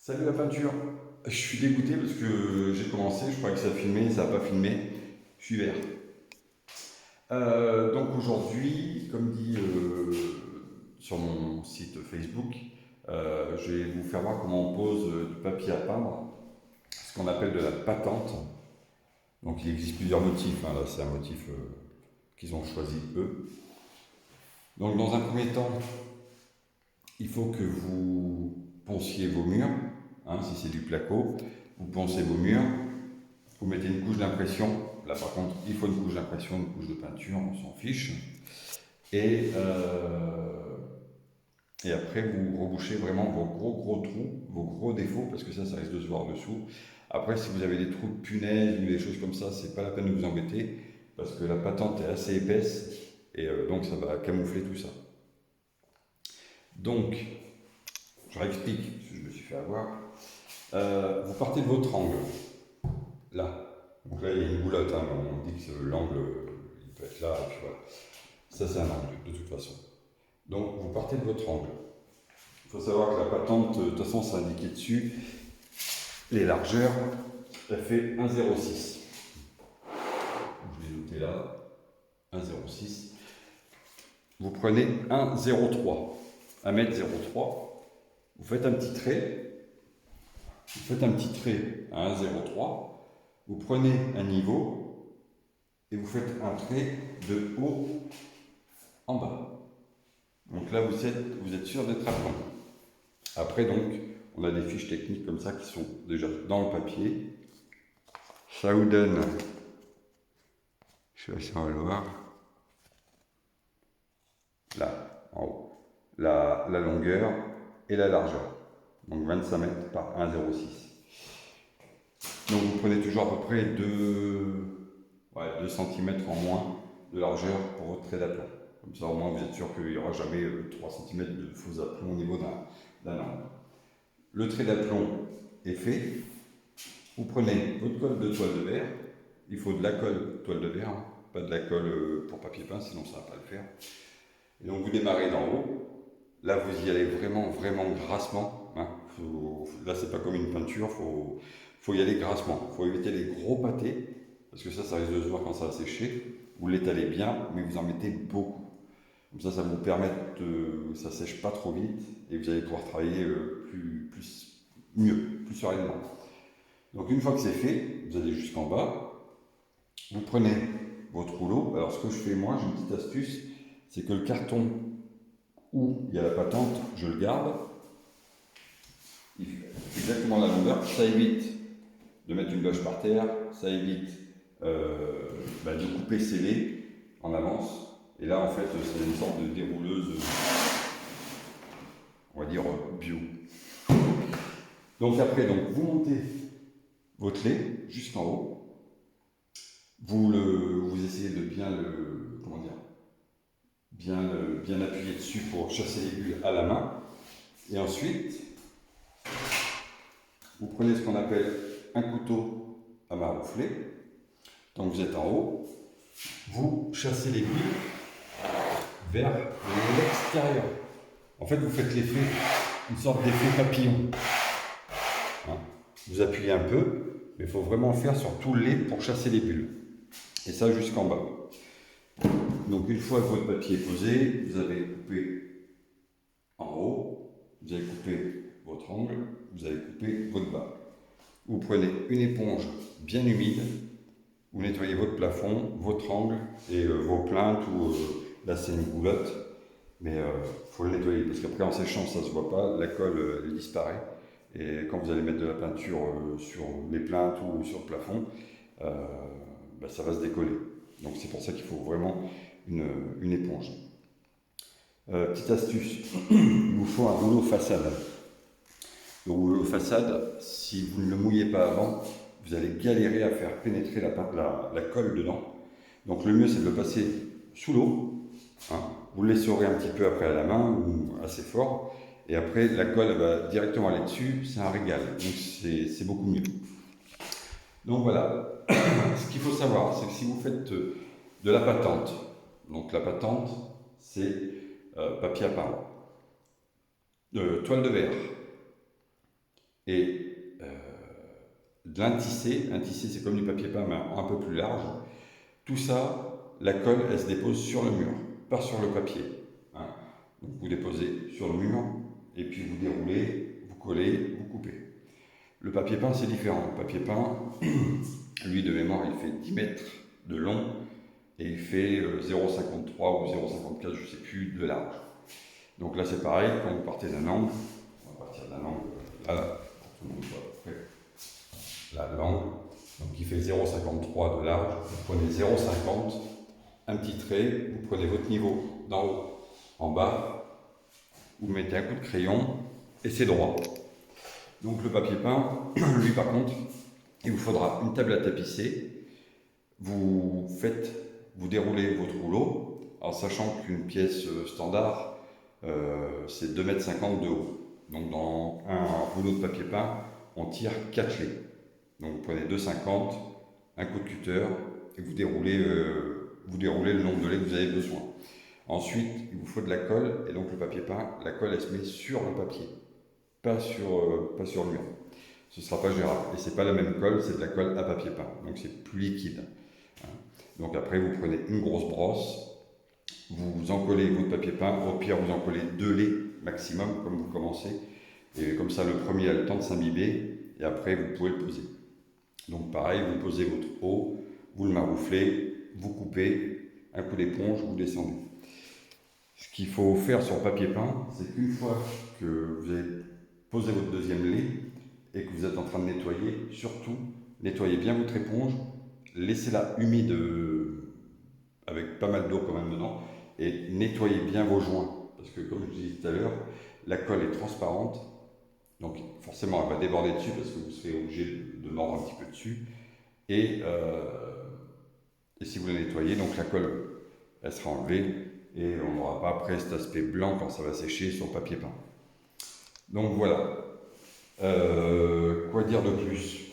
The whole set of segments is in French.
Salut la peinture. Je suis dégoûté parce que j'ai commencé, je croyais que ça filmait, ça n'a pas filmé. Je suis vert. Donc aujourd'hui, comme dit sur mon site Facebook, je vais vous faire voir comment on pose du papier à peindre, ce qu'on appelle de la patente. Donc il existe plusieurs motifs, hein. Là c'est un motif qu'ils ont choisi eux. Donc dans un premier temps, il faut que vous ponciez vos murs, hein, si c'est du placo, vous poncez vos murs. Vous mettez une couche d'impression. Là, par contre, il faut une couche d'impression, une couche de peinture, on s'en fiche. Et, et après, vous rebouchez vraiment vos gros trous, vos gros défauts, parce que ça risque de se voir dessous. Après, si vous avez des trous de punaise ou des choses comme ça, c'est pas la peine de vous embêter, parce que la patente est assez épaisse, et donc ça va camoufler tout ça. Donc, je réexplique, parce que je me suis fait avoir. Vous partez de votre angle, là. Donc là, il y a une boulotte, hein, on dit que l'angle, il peut être là, et puis voilà. Ça, c'est un angle, de toute façon. Donc, vous partez de votre angle. Il faut savoir que la patente, de toute façon, c'est indiqué dessus. Les largeurs, elle fait 1,06. Je l'ai noté là, 1,06. Vous prenez 1,03. 1,03 m. Vous faites un petit trait. Vous faites un petit trait à 1,03. Vous prenez un niveau et vous faites un trait de haut en bas. Donc là, vous êtes sûr d'être à fond. Après, donc, on a des fiches techniques comme ça qui sont déjà dans le papier. Ça vous donne, je sais pas si on va le voir, là, en haut, la longueur et la largeur. Donc 25 mètres par 1,06. Donc vous prenez toujours à peu près 2 cm en moins de largeur pour votre trait d'aplomb. Comme ça, au moins, vous êtes sûr qu'il n'y aura jamais 3 cm de faux aplomb au niveau d'un angle. Le trait d'aplomb est fait. Vous prenez votre colle de toile de verre. Il faut de la colle toile de verre, hein, pas de la colle pour papier peint, sinon ça ne va pas le faire. Et donc vous démarrez d'en haut. Là, vous y allez vraiment grassement. Hein. Là, c'est pas comme une peinture, faut y aller grassement. Il faut éviter les gros pâtés, parce que ça risque de se voir quand ça va sécher. Vous l'étalez bien, mais vous en mettez beaucoup. Comme ça vous permet de. Ça sèche pas trop vite, et vous allez pouvoir travailler mieux, plus sereinement. Donc, une fois que c'est fait, vous allez jusqu'en bas. Vous prenez votre rouleau. Alors, ce que je fais, moi, j'ai une petite astuce, c'est que le carton où il y a la patente, je le garde. Il fait exactement la longueur. Ça évite de mettre une bâche par terre, ça évite de couper scellé en avance. Et là, en fait, c'est une sorte de dérouleuse, on va dire, bio. Donc après, vous montez votre lait jusqu'en haut. Vous essayez de bien appuyer dessus pour chasser les bulles à la main. Et ensuite, vous prenez ce qu'on appelle un couteau à maroufler. Donc vous êtes en haut, vous chassez les bulles vers l'extérieur. En fait, vous faites une sorte d'effet papillon. Hein. Vous appuyez un peu, mais il faut vraiment faire sur tout le lait pour chasser les bulles. Et ça jusqu'en bas. Donc une fois que votre papier est posé, vous avez coupé en haut, vous avez coupé votre angle, vous avez coupé votre bas. Vous prenez une éponge bien humide, vous nettoyez votre plafond, votre angle et vos plinthes ou là c'est une boulotte, mais il faut le nettoyer parce qu'après en séchant ça ne se voit pas, la colle elle disparaît et quand vous allez mettre de la peinture sur les plinthes ou sur le plafond, ça va se décoller. Donc c'est pour ça qu'il faut vraiment une éponge. Petite astuce, il vous faut un rouleau façade. Le rouleau façade, si vous ne le mouillez pas avant, vous allez galérer à faire pénétrer la colle dedans. Donc le mieux c'est de le passer sous l'eau. Hein. Vous le l'essorez un petit peu après à la main ou assez fort. Et après la colle elle va directement aller dessus, c'est un régal. Donc c'est beaucoup mieux. Donc voilà, ce qu'il faut savoir, c'est que si vous faites de la patente, donc la patente c'est papier à peindre, toile de verre et de l'intissé. Un tissé, c'est comme du papier peint, mais un peu plus large. Tout ça, la colle, elle se dépose sur le mur, pas sur le papier. Hein. Donc vous déposez sur le mur, et puis vous déroulez, vous collez, vous coupez. Le papier peint, c'est différent. Le papier peint, lui, de mémoire, il fait 10 mètres de long, et il fait 0,53 ou 0,54, je ne sais plus, de large. Donc là, c'est pareil, quand vous partez d'un angle, on va partir d'un angle, là, pour que tout le monde soit à peu près, là, l'angle, donc il fait 0,53 de large, vous prenez 0,50, un petit trait, vous prenez votre niveau d'en haut, en bas, vous mettez un coup de crayon, et c'est droit. Donc le papier peint, lui par contre, il vous faudra une table à tapisser, vous déroulez votre rouleau, en sachant qu'une pièce standard, c'est 2,50 m de haut. Donc dans un rouleau de papier peint, on tire 4 clés. Donc vous prenez 2,50, un coup de cutter, et vous déroulez le nombre de lait que vous avez besoin. Ensuite, il vous faut de la colle, et donc le papier peint, la colle elle se met sur le papier, pas sur le mur. Ce ne sera pas gérable. Et c'est pas la même colle, c'est de la colle à papier peint, donc c'est plus liquide. Donc après, vous prenez une grosse brosse, vous encollez votre papier peint, au pire vous encollez 2 laits maximum, comme vous commencez, et comme ça le premier a le temps de s'imbiber, et après vous pouvez le poser. Donc pareil, vous posez votre eau, vous le marouflez, vous coupez, un coup d'éponge, vous descendez. Ce qu'il faut faire sur le papier peint, c'est qu'une fois que vous avez posé votre deuxième lait, et que vous êtes en train de nettoyer, surtout, nettoyez bien votre éponge, laissez-la humide avec pas mal d'eau quand même dedans, et nettoyez bien vos joints, parce que comme je disais tout à l'heure, la colle est transparente, donc forcément elle va déborder dessus parce que vous serez obligé de mordre un petit peu dessus, et si vous la nettoyez, donc la colle elle sera enlevée, et on n'aura pas après cet aspect blanc quand ça va sécher sur le papier peint. Donc voilà. Quoi dire de plus?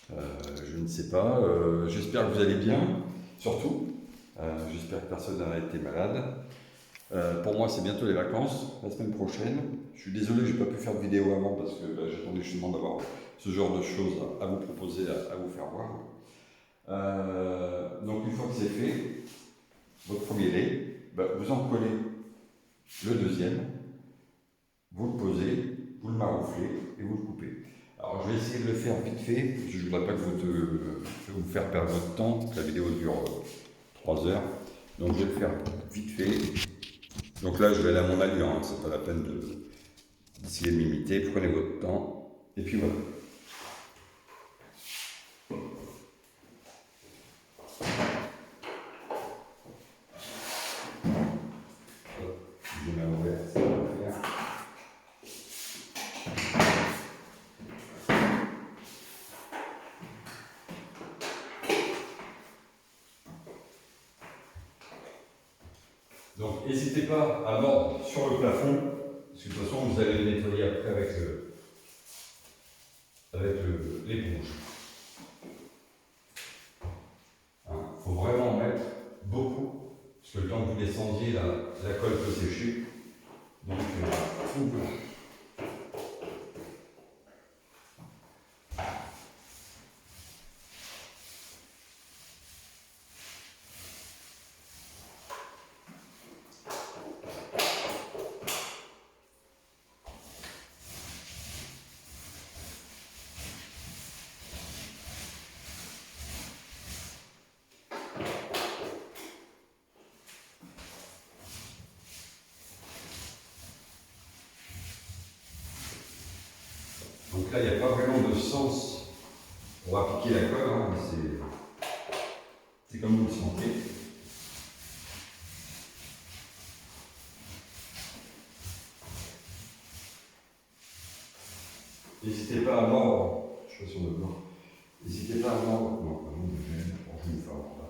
Je ne sais pas. J'espère que vous allez bien, surtout. J'espère que personne n'a été malade. Pour moi, c'est bientôt les vacances, la semaine prochaine. Je suis désolé que je n'ai pas pu faire de vidéo avant parce que j'attendais justement d'avoir ce genre de choses à vous proposer, à vous faire voir. Donc une fois que c'est fait, votre premier lait, vous en collez le deuxième, vous le posez, vous le marouflez et vous le coupez. Alors je vais essayer de le faire vite fait, parce que je ne voudrais pas que vous faire perdre votre temps, la vidéo dure 3 heures, donc je vais le faire vite fait. Donc là je vais aller à mon allure, hein, c'est pas la peine d'essayer de m'imiter, prenez votre temps, et puis voilà. Je mets à l'envers, ça va le faire. Donc n'hésitez pas à mordre sur le plafond, parce que de toute façon vous allez le nettoyer après avec l'éponge. Il faut vraiment en mettre beaucoup, parce que le temps que vous descendiez, la colle peut sécher. Donc voilà. Donc là, il n'y a pas vraiment de sens pour appliquer la colle, hein, c'est comme vous le sentez. N'hésitez pas à mordre, je suis pas sûr de voir. N'hésitez pas à mordre. Non, pardon, je vais me faire mordre là.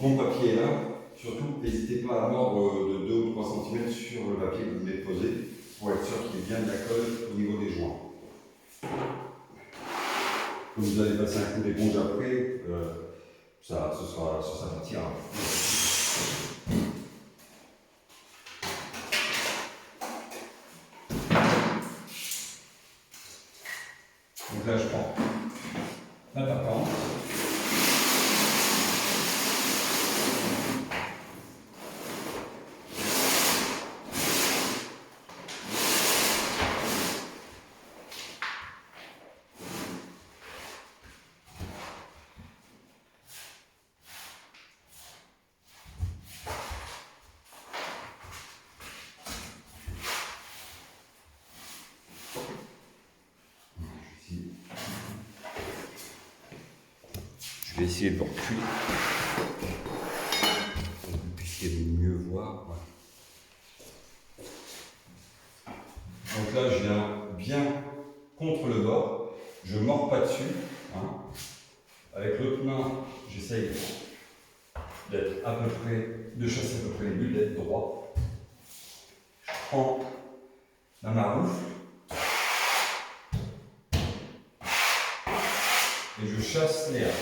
Donc mon papier est là. Surtout, n'hésitez pas à mordre de 2 ou 3 cm sur le papier que vous venez de poser pour être sûr qu'il y ait bien de la colle au niveau des joints. Comme vous allez passer un coup d'éponge après, ça partira. Donc là, je prends ma parpaente. Je vais essayer de vous reculer pour que vous puissiez mieux voir. Voilà. Donc là, je viens bien contre le bord. Je ne mords pas dessus. Hein. Avec l'autre main, j'essaye d'être à peu près, de chasser à peu près les bulles, d'être droit. Je prends ma maroufle et je chasse les airs.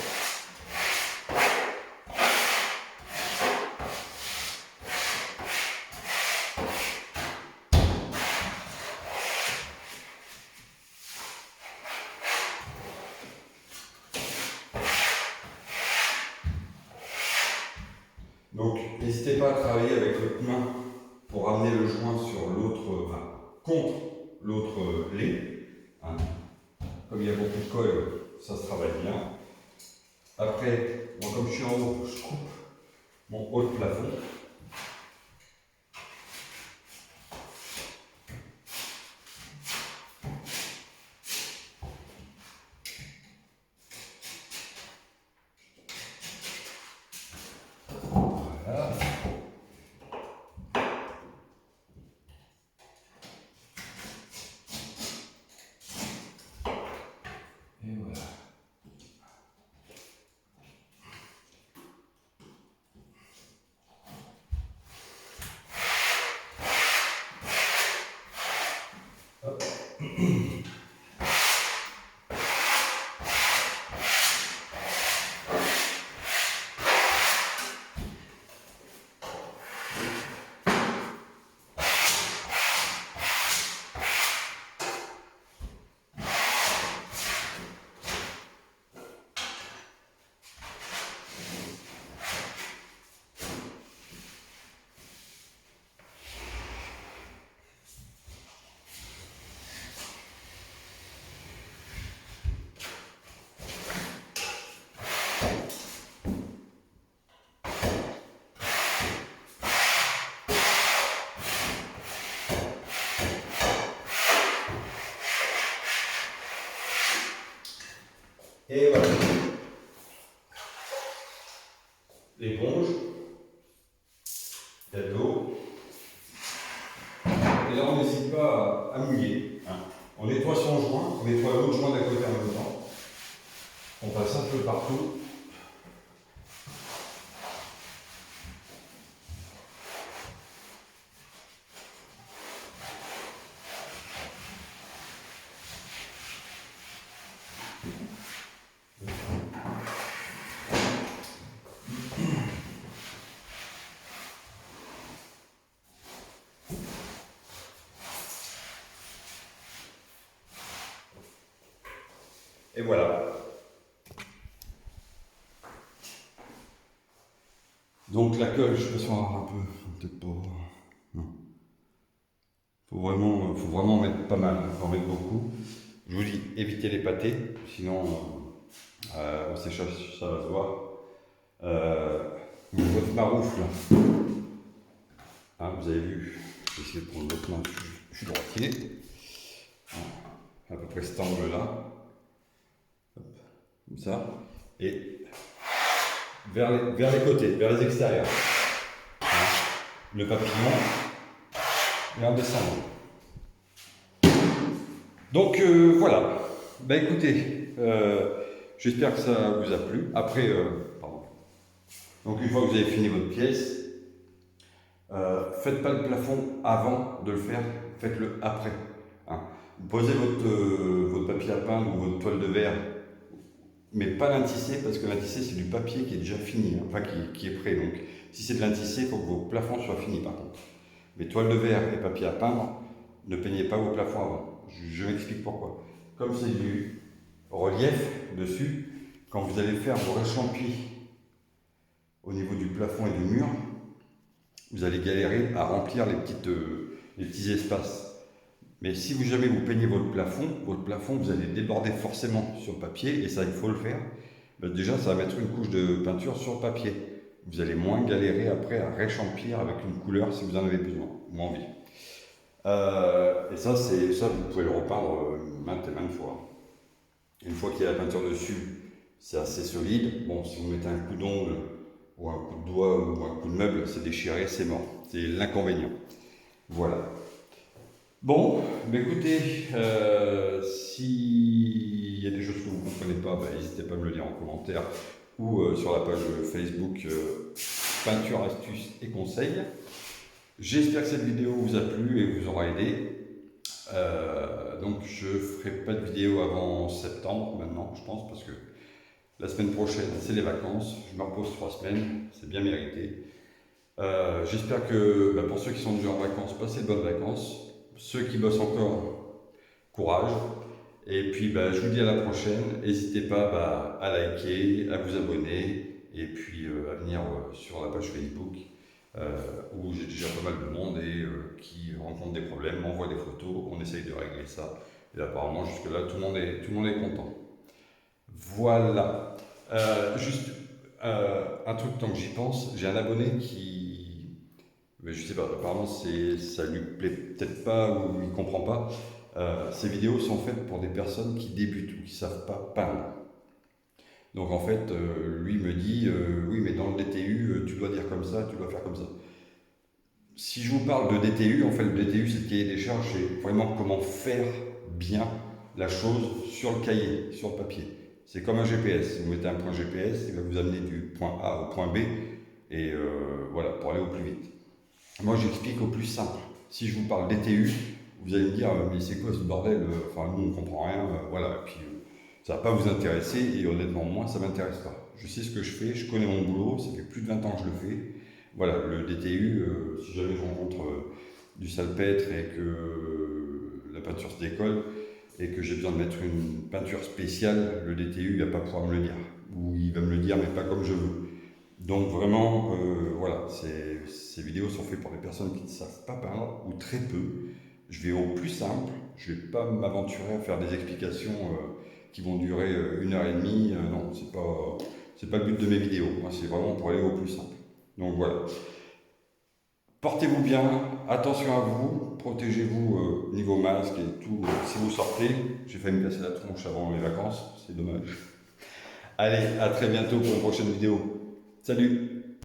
Donc, n'hésitez pas à travailler avec votre main pour amener le joint sur l'autre, contre l'autre lait. Hein. Comme il y a beaucoup de colle, ça se travaille bien. Après, moi, comme je suis en haut, je coupe mon haut de plafond. Voilà. Et voilà. Hop. Et voilà. L'éponge, il y a de l'eau. Et là, on n'hésite pas à mouiller. Hein. On nettoie son joint, on nettoie l'autre joint d'à côté en même temps. On passe un peu partout. Et voilà. Donc la colle, je peux voir un peu, peut-être pas. Non. Faut vraiment mettre pas mal, faut en mettre beaucoup. Je vous dis, évitez les pâtés, sinon on s'échappe, ça va se voir. Votre maroufle, hein, vous avez vu, j'ai essayé de prendre l'autre main, je suis droitier. À peu près cet angle-là. Comme ça. Et vers les côtés, vers les extérieurs. Le papillon. Et en descendant. Donc voilà. Écoutez, j'espère que ça vous a plu. Après, pardon. Donc une fois que vous avez fini votre pièce, faites pas le plafond avant de le faire, faites-le après. Hein. Vous posez votre papier à peindre ou votre toile de verre, mais pas l'intissé, parce que l'intissé c'est du papier qui est déjà fini, hein, enfin qui est prêt. Donc si c'est de l'intissé, il faut que vos plafonds soient finis par contre. Mais toile de verre et papier à peindre, ne peignez pas vos plafonds avant. Je m'explique pourquoi. Comme c'est du relief dessus, quand vous allez faire vos réchampis au niveau du plafond et du mur, vous allez galérer à remplir les petits espaces. Mais si vous jamais vous peignez votre plafond, vous allez déborder forcément sur le papier, et ça, il faut le faire. Ben déjà, ça va mettre une couche de peinture sur le papier. Vous allez moins galérer après à réchampir avec une couleur si vous en avez besoin ou envie. Et ça, vous pouvez le repeindre maintes et maintes fois. Une fois qu'il y a la peinture dessus, c'est assez solide. Bon, si vous mettez un coup d'ongle ou un coup de doigt ou un coup de meuble, c'est déchiré, c'est mort. C'est l'inconvénient. Voilà. Bon, bah écoutez, s'il y a des choses que vous ne comprenez pas, n'hésitez pas à me le dire en commentaire ou sur la page Facebook Peinture, Astuces et Conseils. J'espère que cette vidéo vous a plu et vous aura aidé. Donc je ne ferai pas de vidéo avant septembre maintenant, je pense, parce que la semaine prochaine, c'est les vacances. Je me repose 3 semaines, c'est bien mérité. J'espère que pour ceux qui sont déjà en vacances, passez de bonnes vacances. Ceux qui bossent encore, courage. Et puis je vous dis à la prochaine. N'hésitez pas à liker, à vous abonner et puis à venir sur la page Facebook où j'ai déjà pas mal de monde et qui rencontre des problèmes, m'envoie des photos, on essaye de régler ça. Et apparemment jusque là tout le monde est content. Voilà. Juste un truc tant que j'y pense, j'ai un abonné mais je sais pas, apparemment ça lui plaît peut-être pas ou il comprend pas. Ces vidéos sont faites pour des personnes qui débutent ou qui savent pas peindre. Donc en fait, lui me dit oui, mais dans le DTU, tu dois dire comme ça, tu dois faire comme ça. Si je vous parle de DTU, en fait, le DTU, c'est le cahier des charges, c'est vraiment comment faire bien la chose sur le cahier, sur le papier. C'est comme un GPS. Vous mettez un point GPS, il va vous amener du point A au point B, et voilà, pour aller au plus vite. Moi, j'explique au plus simple. Si je vous parle DTU, vous allez me dire, mais c'est quoi ce bordel? Enfin, nous, on ne comprend rien, voilà. Et puis, ça ne va pas vous intéresser, et honnêtement, moi, ça ne m'intéresse pas. Je sais ce que je fais, je connais mon boulot, ça fait plus de 20 ans que je le fais. Voilà, le DTU, si jamais je rencontre du salpêtre et que la peinture se décolle, et que j'ai besoin de mettre une peinture spéciale, le DTU, il ne va pas pouvoir me le dire. Ou il va me le dire, mais pas comme je veux. Donc vraiment, voilà, ces vidéos sont faites pour les personnes qui ne savent pas peindre, ou très peu. Je vais au plus simple, je ne vais pas m'aventurer à faire des explications qui vont durer 1h30. Non, c'est pas le but de mes vidéos, moi, c'est vraiment pour aller au plus simple. Donc voilà. Portez-vous bien, attention à vous, protégez-vous niveau masque et tout. Si vous sortez, j'ai failli me casser la tronche avant les vacances, c'est dommage. Allez, à très bientôt pour une prochaine vidéo. Salut!